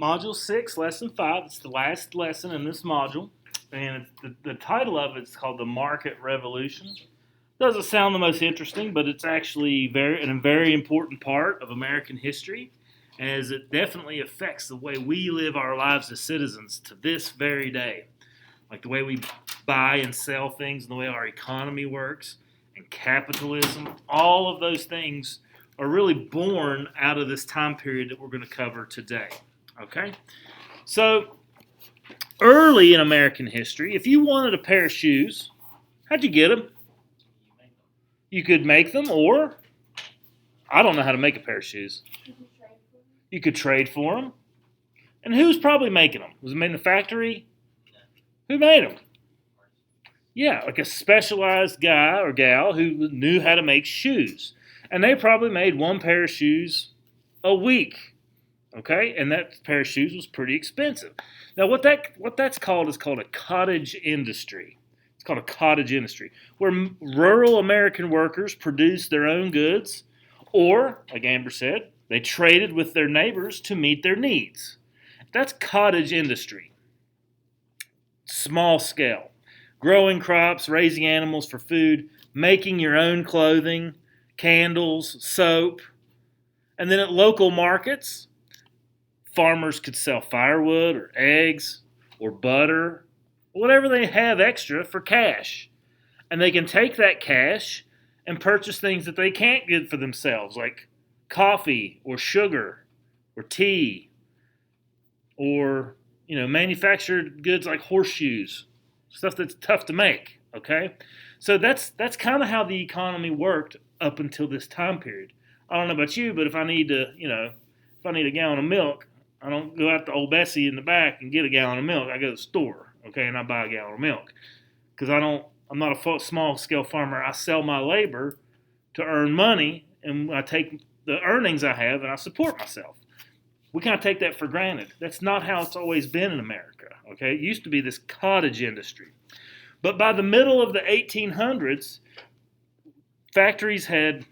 Module 6, Lesson 5. It's the last lesson in this module. And the title of it is called The Market Revolution. Doesn't sound the most interesting, but it's actually a very important part of American history, as it definitely affects the way we live our lives as citizens to this very day. Like the way we buy and sell things and the way our economy works and capitalism, all of those things are really born out of this time period that we're going to cover today. Okay? So, early in American history, if you wanted a pair of shoes, how'd you get them? You could make them, or I don't know how to make a pair of shoes. You could trade for them. And who's probably making them? Was it made in the factory? Who made them? Yeah, like a specialized guy or gal who knew how to make shoes. And they probably made one pair of shoes a week. Okay? And that pair of shoes was pretty expensive. Now, what that's called is called a cottage industry. It's called a cottage industry, where rural American workers produced their own goods, or, like Amber said, they traded with their neighbors to meet their needs. That's cottage industry. Small scale. Growing crops, raising animals for food, making your own clothing, candles, soap. And then at local markets, farmers could sell firewood or eggs or butter, whatever they have extra for cash. And they can take that cash and purchase things that they can't get for themselves, like coffee or sugar or tea or, manufactured goods like horseshoes, stuff that's tough to make, okay? So that's kind of how the economy worked up until this time period. I don't know about you, but if I need a gallon of milk, I don't go out to Old Bessie in the back and get a gallon of milk. I go to the store, okay, and I buy a gallon of milk. Because I'm not a small-scale farmer. I sell my labor to earn money, and I take the earnings I have, and I support myself. We kind of take that for granted. That's not how it's always been in America, okay? It used to be this cottage industry. But by the middle of the 1800s, factories and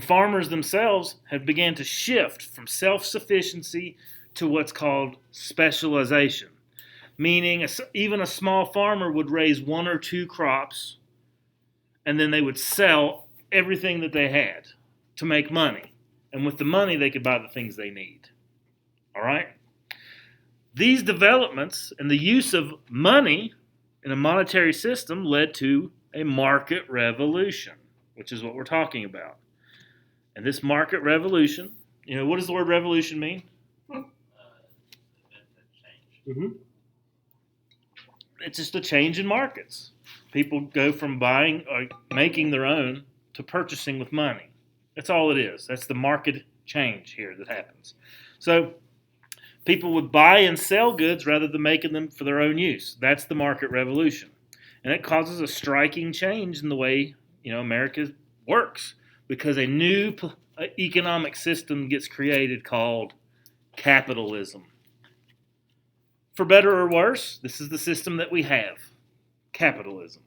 farmers themselves had began to shift from self-sufficiency to what's called specialization, meaning even a small farmer would raise one or two crops, and then they would sell everything that they had to make money. And with the money, they could buy the things they need. All right? These developments and the use of money in a monetary system led to a market revolution, which is what we're talking about. And this market revolution, what does the word revolution mean? Mm-hmm. It's just a change in markets. People go from buying or making their own to purchasing with money. That's all it is. That's the market change here that happens. So people would buy and sell goods rather than making them for their own use. That's the market revolution. And it causes a striking change in the way, America works, because a new economic system gets created called capitalism. For better or worse, this is the system that we have, capitalism.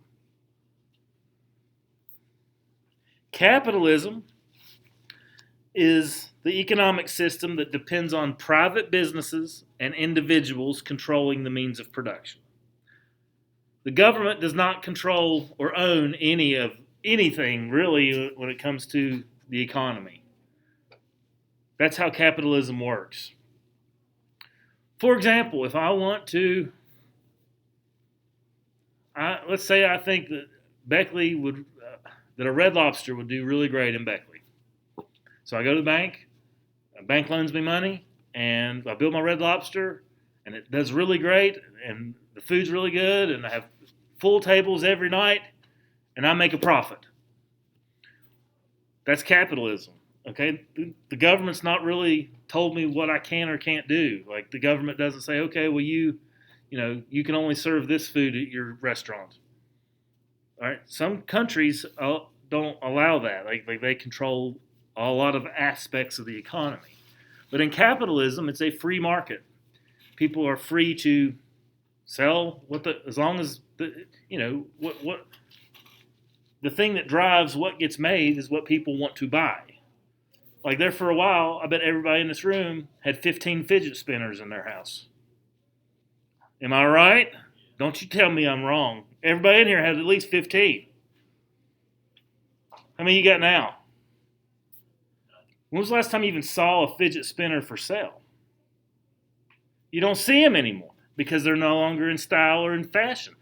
Capitalism is the economic system that depends on private businesses and individuals controlling the means of production. The government does not control or own anything really when it comes to the economy. That's how capitalism works. For example, if I want to, let's say I think that Beckley that a Red Lobster would do really great in Beckley. So I go to the bank loans me money, and I build my Red Lobster, and it does really great, and the food's really good, and I have full tables every night, and I make a profit. That's capitalism, okay? The government's not really told me what I can or can't do. Like, the government doesn't say, okay, well, you can only serve this food at your restaurant. All right? Some countries don't allow that. Like they control a lot of aspects of the economy. But in capitalism, it's a free market. People are free to sell as long as what the thing that drives what gets made is what people want to buy. Like there for a while, I bet everybody in this room had 15 fidget spinners in their house. Am I right? Don't you tell me I'm wrong. Everybody in here has at least 15. How many you got now? When was the last time you even saw a fidget spinner for sale? You don't see them anymore because they're no longer in style or in fashion.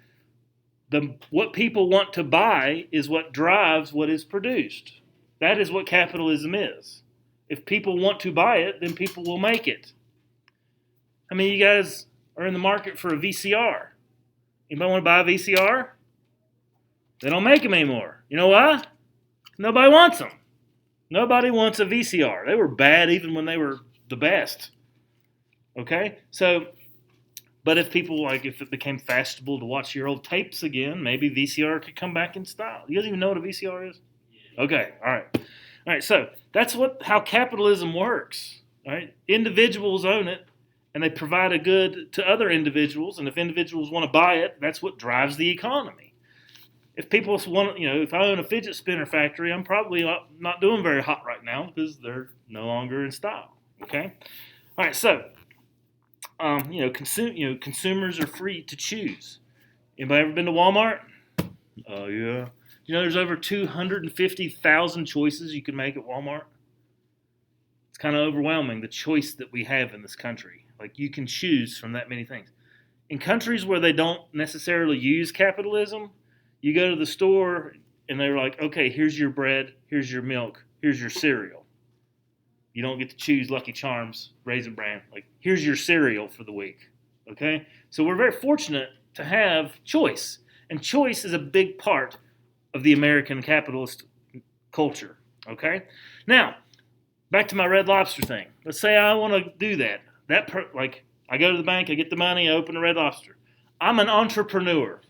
What people want to buy is what drives what is produced. That is what capitalism is. If people want to buy it, then people will make it. How many of you guys are in the market for a VCR? Anybody want to buy a VCR? They don't make them anymore. You know why? Nobody wants them. Nobody wants a VCR. They were bad even when they were the best. Okay? So, but if it became fashionable to watch your old tapes again, maybe VCR could come back in style. You guys even know what a VCR is? Okay, all right. All right, so that's how capitalism works. All right? Individuals own it, and they provide a good to other individuals, and if individuals want to buy it, that's what drives the economy. If people want, if I own a fidget spinner factory, I'm probably not doing very hot right now because they're no longer in style. Okay, all right. So, consumers are free to choose. Anybody ever been to Walmart? Oh yeah. There's over 250,000 choices you can make at Walmart. It's kind of overwhelming the choice that we have in this country. Like you can choose from that many things. In countries where they don't necessarily use capitalism, you go to the store and they're like, okay, here's your bread, here's your milk, here's your cereal. You don't get to choose Lucky Charms, Raisin Bran. Like, here's your cereal for the week. Okay? So we're very fortunate to have choice. And choice is a big part of the American capitalist culture. Okay? Now, back to my Red Lobster thing. Let's say I want to do that. I go to the bank, I get the money, I open a Red Lobster. I'm an entrepreneur.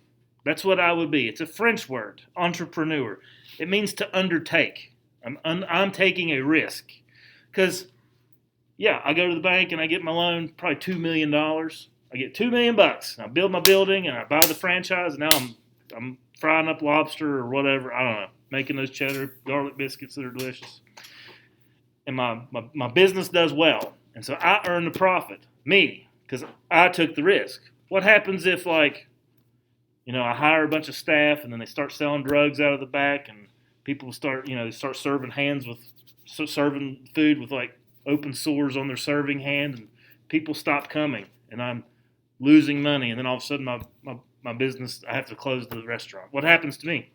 That's what I would be. It's a French word, entrepreneur. It means to undertake. I'm taking a risk. Because, I go to the bank and I get my loan, probably $2 million. I get $2 million. I build my building and I buy the franchise. And now I'm frying up lobster or whatever. I don't know, making those cheddar garlic biscuits that are delicious. And my business does well. And so I earn the profit, me, because I took the risk. What happens if, I hire a bunch of staff and then they start selling drugs out of the back and people start serving serving food with open sores on their serving hand and people stop coming and I'm losing money and then all of a sudden my business, I have to close the restaurant. What happens to me?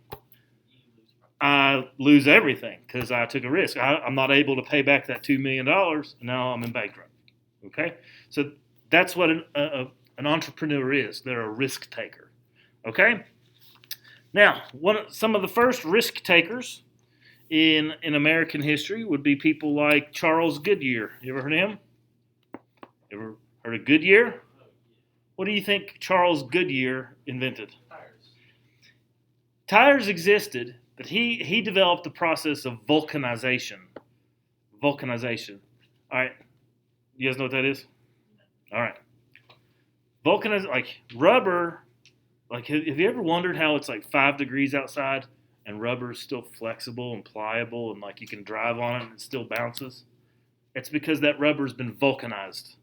I lose everything because I took a risk. I'm not able to pay back that $2 million and now I'm in bankrupt. Okay? So that's what an entrepreneur is. They're a risk taker. Okay? Now, some of the first risk takers in American history would be people like Charles Goodyear. You ever heard of him? Ever heard of Goodyear? What do you think Charles Goodyear invented? Tires existed, but he developed the process of vulcanization. Vulcanization. All right. You guys know what that is? All right. Rubber. Have you ever wondered how it's 5 degrees outside and rubber is still flexible and pliable and you can drive on it and it still bounces? It's because that rubber's been vulcanized.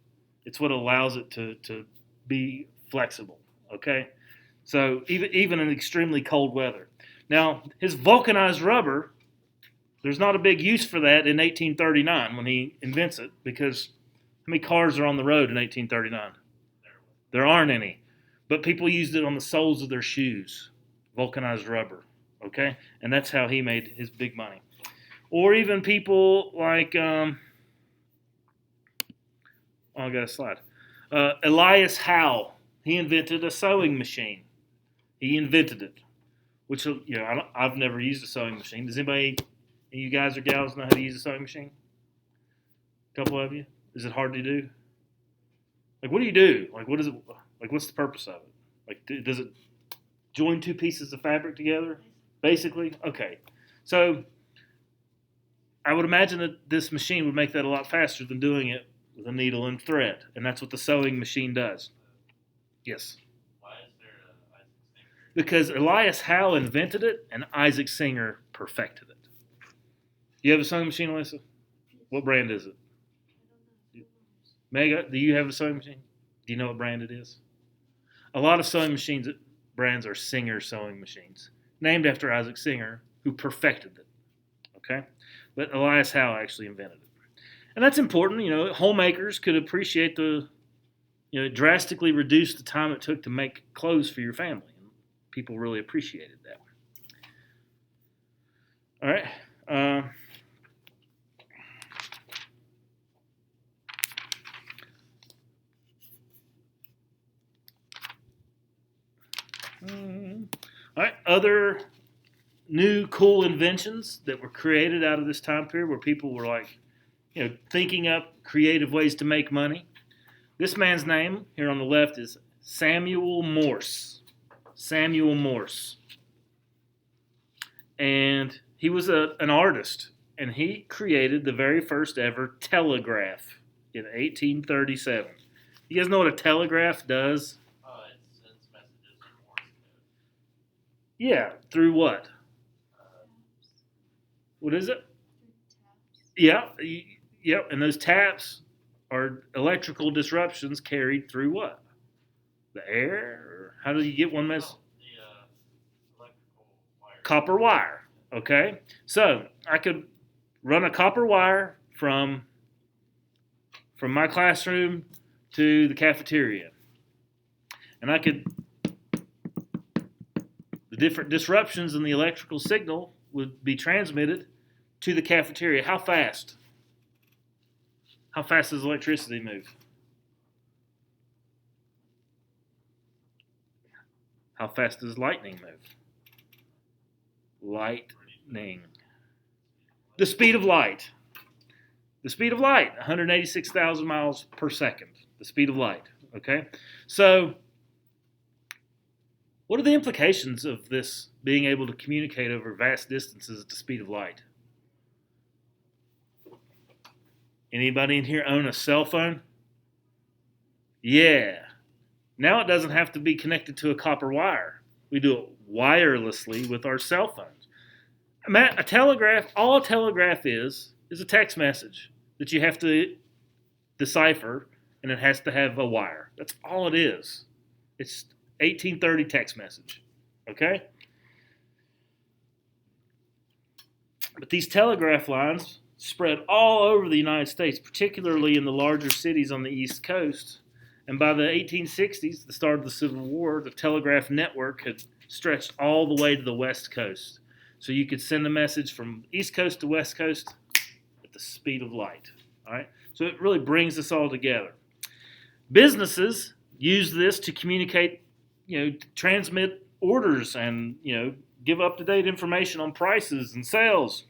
It's what allows it to be flexible. Okay? So even in extremely cold weather. Now, his vulcanized rubber, there's not a big use for that in 1839 when he invents it because how many cars are on the road in 1839? There aren't any. But people used it on the soles of their shoes, vulcanized rubber, okay? And that's how he made his big money. Or even people like, I got a slide. Elias Howe, he invented a sewing machine. He invented it, which, I've never used a sewing machine. Does anybody, you guys or gals know how to use a sewing machine? A couple of you? Is it hard to do? What do you do? What is it? What's the purpose of it? Does it join two pieces of fabric together? Basically? Okay. So, I would imagine that this machine would make that a lot faster than doing it with a needle and thread. And that's what the sewing machine does. Yes? Why is there a Isaac Singer? Because Elias Howe invented it and Isaac Singer perfected it. You have a sewing machine, Alyssa? Yes. What brand is it? Mega, do you have a sewing machine? Do you know what brand it is? A lot of sewing machines brands are Singer sewing machines, named after Isaac Singer, who perfected it. Okay, but Elias Howe actually invented it, and that's important. Homemakers could appreciate it drastically reduced the time it took to make clothes for your family, and people really appreciated that. All right. All right. Other new cool inventions that were created out of this time period where people were like, thinking up creative ways to make money. This man's name here on the left is Samuel Morse. Samuel Morse. And he was an artist, and he created the very first ever telegraph in 1837. You guys know what a telegraph does? Oh, it sends messages in Morse code. Yeah, through what? What is it? Yeah, yep. And those taps are electrical disruptions carried through what? The air? Or how do you get one message? The electrical wire. Copper wire. Okay, so I could run a copper wire from my classroom to the cafeteria, and the different disruptions in the electrical signal would be transmitted to the cafeteria. How fast? How fast does electricity move? How fast does lightning move? Lightning. The speed of light. The speed of light, 186,000 miles per second. The speed of light. Okay? So, what are the implications of this being able to communicate over vast distances at the speed of light? Anybody in here own a cell phone? Yeah. Now it doesn't have to be connected to a copper wire. We do it wirelessly with our cell phones. Matt, all a telegraph is a text message that you have to decipher, and it has to have a wire. That's all it is. It's 1830 text message. Okay? But these telegraph lines spread all over the United States, particularly in the larger cities on the East Coast. And by the 1860s, the start of the Civil War, the telegraph network had stretched all the way to the West Coast. So you could send a message from East Coast to West Coast at the speed of light. All right? So it really brings us all together. Businesses use this to communicate, to transmit orders and, give up-to-date information on prices and sales.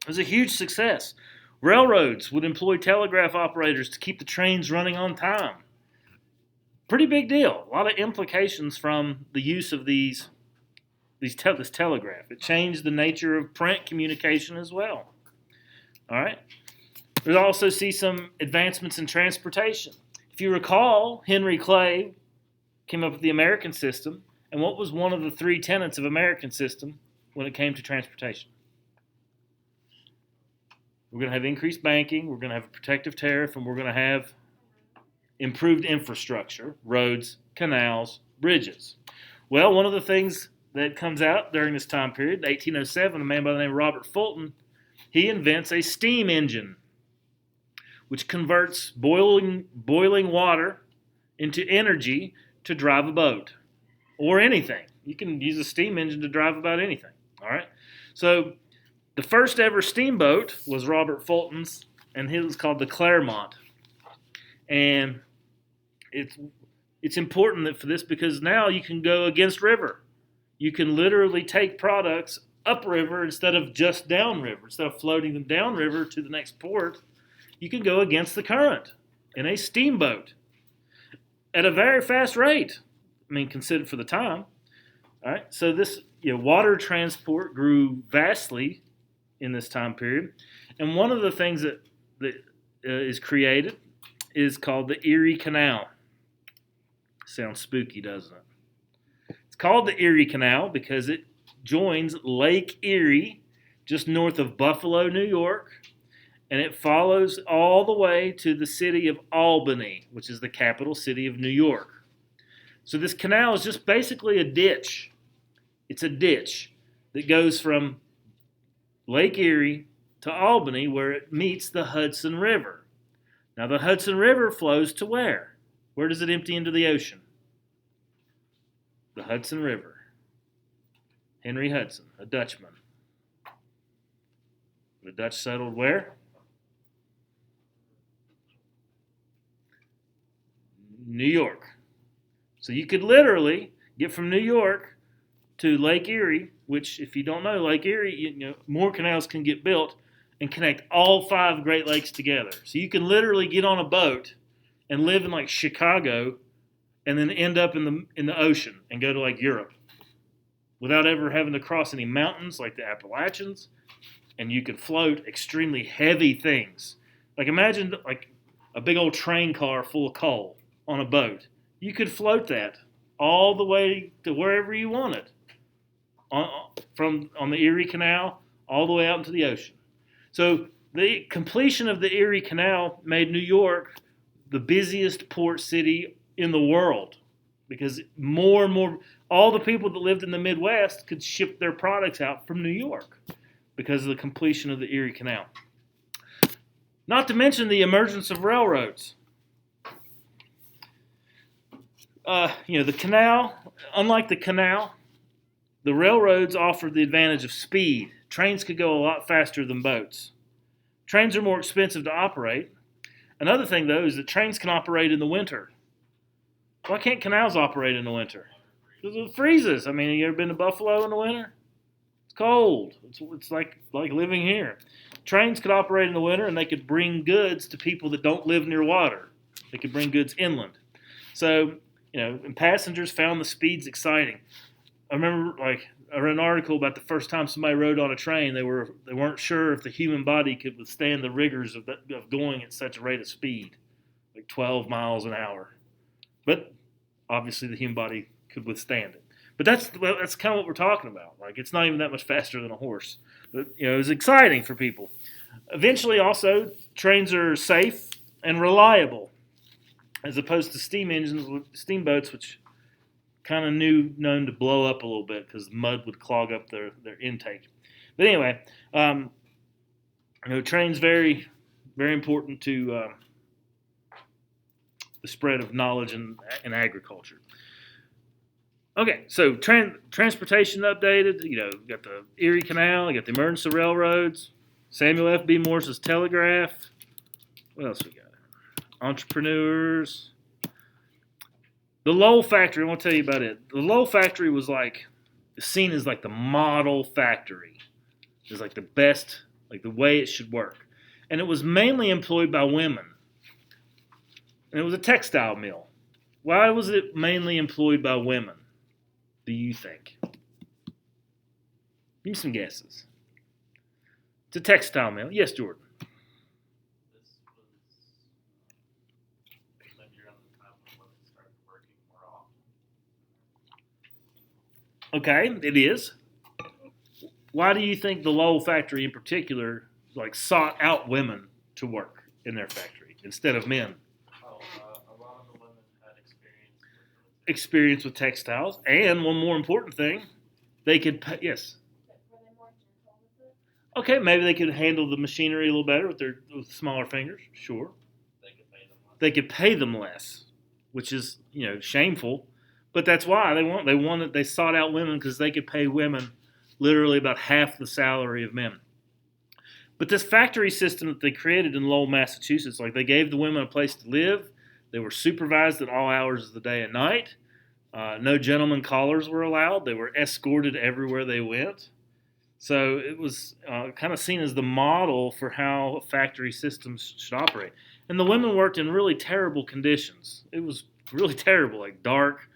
It was a huge success. Railroads would employ telegraph operators to keep the trains running on time. Pretty big deal. A lot of implications from the use of this telegraph. It changed the nature of print communication as well. All right. We'll also see some advancements in transportation. If you recall, Henry Clay came up with the American system, and what was one of the three tenets of American system when it came to transportation? We're going to have increased banking, we're going to have a protective tariff, and we're going to have improved infrastructure, roads, canals, bridges. Well, one of the things that comes out during this time period, 1807, a man by the name of Robert Fulton, he invents a steam engine, which converts boiling water into energy to drive a boat or anything. You can use a steam engine to drive about anything. All right. So the first ever steamboat was Robert Fulton's, and it was called the Clermont. And it's important for this because now you can go against river. You can literally take products upriver instead of just downriver. Instead of floating them downriver to the next port, you can go against the current in a steamboat at a very fast rate. I mean, considered for the time. All right. So this water transport grew vastly in this time period, and one of the things that is created is called the Erie Canal. Sounds spooky, doesn't it? It's called the Erie Canal because it joins Lake Erie just north of Buffalo, New York, and it follows all the way to the city of Albany, which is the capital city of New York. So this canal is just basically a ditch. It's a ditch that goes from Lake Erie to Albany, where it meets the Hudson River. Now the Hudson River flows to where? Where does it empty into the ocean? The Hudson River. Henry Hudson, a Dutchman. The Dutch settled where? New York. So you could literally get from New York to Lake Erie, which, if you don't know, Lake Erie, more canals can get built and connect all 5 Great Lakes together. So you can literally get on a boat and live in like Chicago and then end up in the ocean and go to like Europe without ever having to cross any mountains like the Appalachians. And you can float extremely heavy things. Like imagine like a big old train car full of coal on a boat. You could float that all the way to wherever you wanted on the Erie Canal all the way out into the ocean. So the completion of the Erie Canal made New York the busiest port city in the world, because more and more, all the people that lived in the Midwest could ship their products out from New York because of the completion of the Erie Canal. Not to mention the emergence of railroads. The canal, unlike the canal, the railroads offered the advantage of speed. Trains could go a lot faster than boats. Trains are more expensive to operate. Another thing, though, is that trains can operate in the winter. Why can't canals operate in the winter? Because it freezes. I mean, have you ever been to Buffalo in the winter? It's cold. It's like living here. Trains could operate in the winter, and they could bring goods to people that don't live near water. They could bring goods inland. So, and passengers found the speeds exciting. I remember, I read an article about the first time somebody rode on a train. They weren't sure if the human body could withstand the rigors of going at such a rate of speed, like 12 miles an hour. But obviously, the human body could withstand it. But that's kind of what we're talking about. Like, it's not even that much faster than a horse. But it was exciting for people. Eventually, also, trains are safe and reliable, as opposed to steamboats, which kind of known to blow up a little bit because mud would clog up their intake. But anyway, trains very, very important to the spread of knowledge in agriculture. Okay, so transportation updated. You got the Erie Canal, you got the emergence of railroads, Samuel F.B. Morse's telegraph. What else we got? Entrepreneurs. The Lowell factory, I want to tell you about it. The Lowell factory was seen as the model factory. It was the best, the way it should work. And it was mainly employed by women. And it was a textile mill. Why was it mainly employed by women, do you think? Give me some guesses. It's a textile mill. Yes, Jordan. This was maybe around the time when women started working more often. Okay, it is. Why do you think the Lowell factory in particular sought out women to work in their factory instead of men? A lot of the women had Experience with textiles, and one more important thing, they could pay, yes. Were they more gentle with it? Okay, maybe they could handle the machinery a little better with smaller fingers. Sure, they could pay them less. they could pay them less, which is shameful, but that's why they sought out women, because they could pay women literally about half the salary of men. But this factory system that they created in Lowell, Massachusetts, they gave the women a place to live. They were supervised at all hours of the day and night. No gentlemen callers were allowed. They were escorted everywhere they went. So it was kind of seen as the model for how factory systems should operate. And the women worked in really terrible conditions. It was really terrible, dark,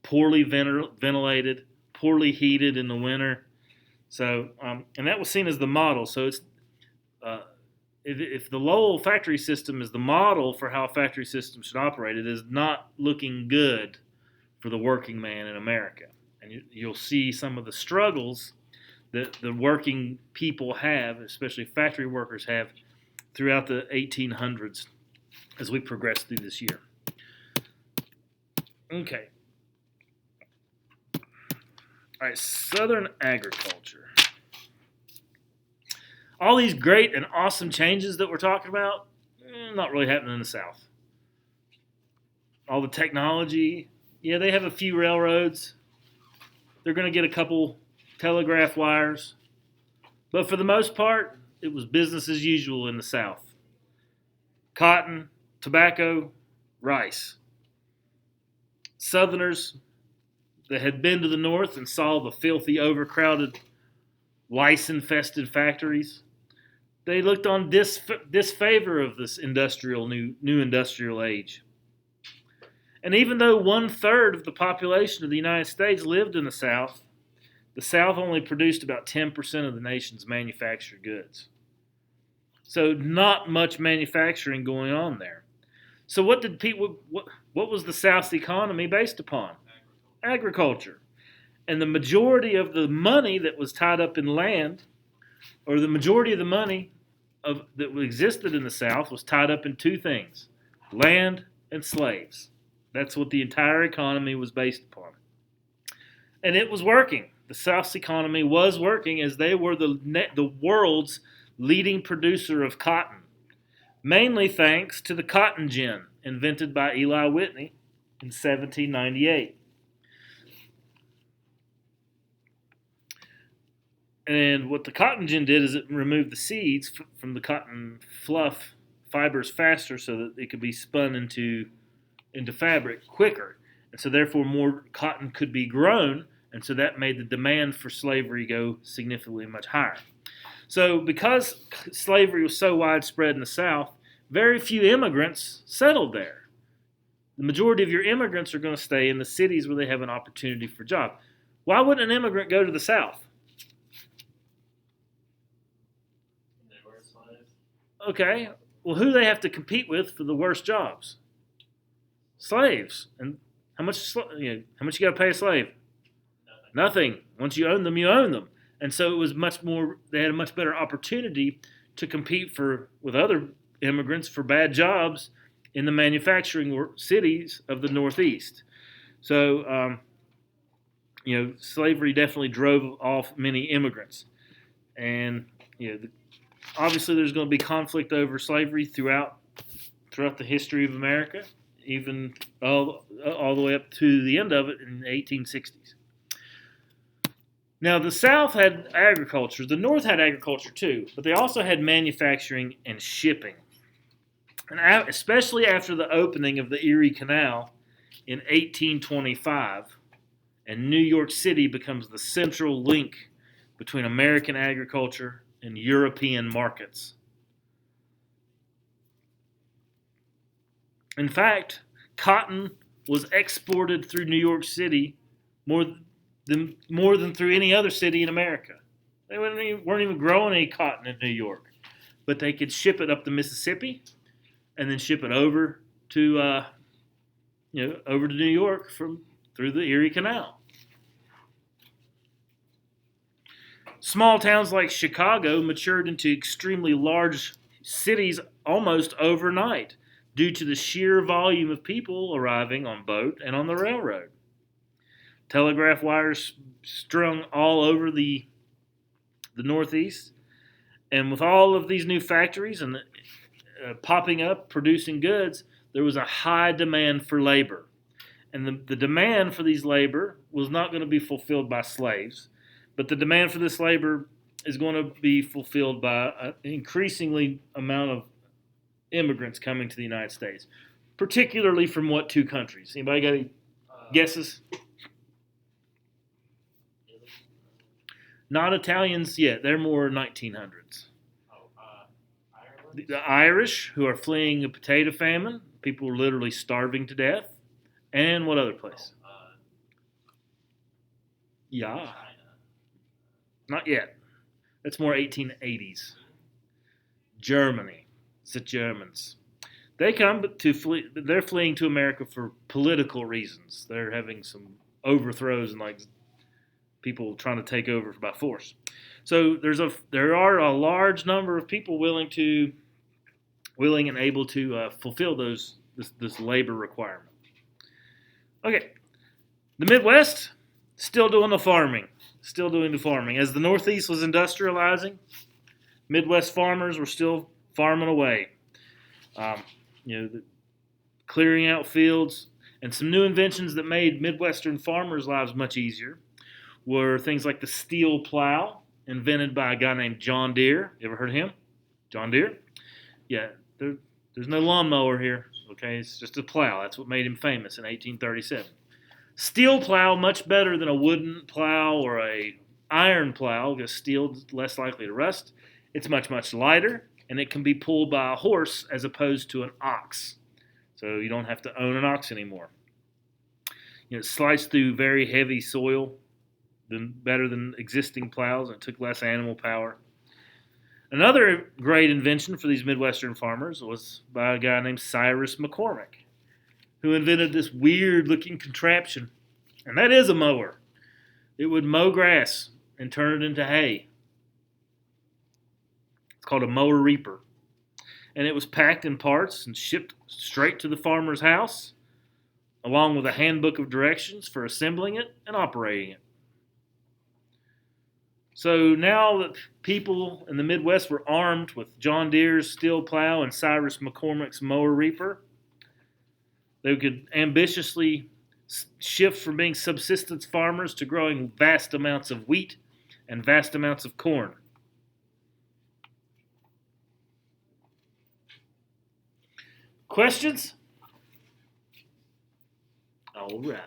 poorly ventilated, poorly heated in the winter. So, and that was seen as the model. So it's if the Lowell factory system is the model for how a factory system should operate, it is not looking good for the working man in America. And you'll see some of the struggles that the working people have, especially factory workers have, throughout the 1800s as we progress through this year. Okay. All right, Southern agriculture. All these great and awesome changes that we're talking about, not really happening in the South. All the technology, yeah, they have a few railroads. They're going to get a couple telegraph wires. But for the most part, it was business as usual in the South. Cotton, tobacco, rice. Southerners that had been to the North and saw the filthy, overcrowded, lice-infested factories, they looked on disfavor of this new industrial age. And even though 1/3 of the population of the United States lived in the South only produced about 10% of the nation's manufactured goods. So not much manufacturing going on there. So what was the South's economy based upon? Agriculture. And the majority of the money that was tied up in land, or the majority of the money that existed in the South, was tied up in two things: land and slaves. That's what the entire economy was based upon. And it was working. The South's economy was working, as they were the world's leading producer of cotton, mainly thanks to the cotton gin invented by Eli Whitney in 1798. And what the cotton gin did is it removed the seeds from the cotton fluff fibers faster so that it could be spun into fabric quicker. And so therefore more cotton could be grown, and so that made the demand for slavery go significantly much higher. So because slavery was so widespread in the South, very few immigrants settled there. The majority of your immigrants are going to stay in the cities where they have an opportunity for a job. Why wouldn't an immigrant go to the South? Okay, well, who do they have to compete with for the worst jobs? Slaves. And how much you got to pay a slave? Nothing. Once you own them, you own them. And so it was they had a much better opportunity to compete with other immigrants for bad jobs in the manufacturing cities of the Northeast. So, slavery definitely drove off many immigrants. And, obviously there's going to be conflict over slavery throughout the history of America, even all the way up to the end of it in the 1860s. Now, the South had agriculture. The North had agriculture too, but they also had manufacturing and shipping. And especially after the opening of the Erie Canal in 1825, and New York City becomes the central link between American agriculture and European markets. In fact, cotton was exported through New York City more than through any other city in America. They weren't even growing any cotton in New York, but they could ship it up the Mississippi and then ship it over to New York through the Erie Canal. Small towns like Chicago matured into extremely large cities almost overnight due to the sheer volume of people arriving on boat and on the railroad. Telegraph wires strung all over the Northeast. And with all of these new factories and popping up, producing goods, there was a high demand for labor. And the demand for these labor was not going to be fulfilled by slaves, but the demand for this labor is going to be fulfilled by an increasingly amount of immigrants coming to the United States, particularly from what two countries? Anybody got any guesses? Not Italians yet. They're more 1900s. Ireland? The Irish, who are fleeing a potato famine. People are literally starving to death. And what other place? Yeah. China. Not yet. That's more 1880s. Germany. It's the Germans. They come to flee. They're fleeing to America for political reasons. They're having some overthrows and people trying to take over by force. So there are a large number of people willing to willing and able to fulfill this labor requirement. Okay, the Midwest still doing the farming, As the Northeast was industrializing, Midwest farmers were still farming away. Clearing out fields, and some new inventions that made Midwestern farmers' lives much easier were things like the steel plow, invented by a guy named John Deere. You ever heard of him? John Deere? Yeah, there's no lawnmower here. Okay, it's just a plow. That's what made him famous in 1837. Steel plow, much better than a wooden plow or a iron plow, because steel is less likely to rust. It's much, much lighter, and it can be pulled by a horse as opposed to an ox. So you don't have to own an ox anymore. It sliced through very heavy soil, better than existing plows, and it took less animal power. Another great invention for these Midwestern farmers was by a guy named Cyrus McCormick, who invented this weird-looking contraption, and that is a mower. It would mow grass and turn it into hay. It's called a mower reaper. And it was packed in parts and shipped straight to the farmer's house, along with a handbook of directions for assembling it and operating it. So now that people in the Midwest were armed with John Deere's steel plow and Cyrus McCormick's mower reaper, they could ambitiously shift from being subsistence farmers to growing vast amounts of wheat and vast amounts of corn. Questions? All right.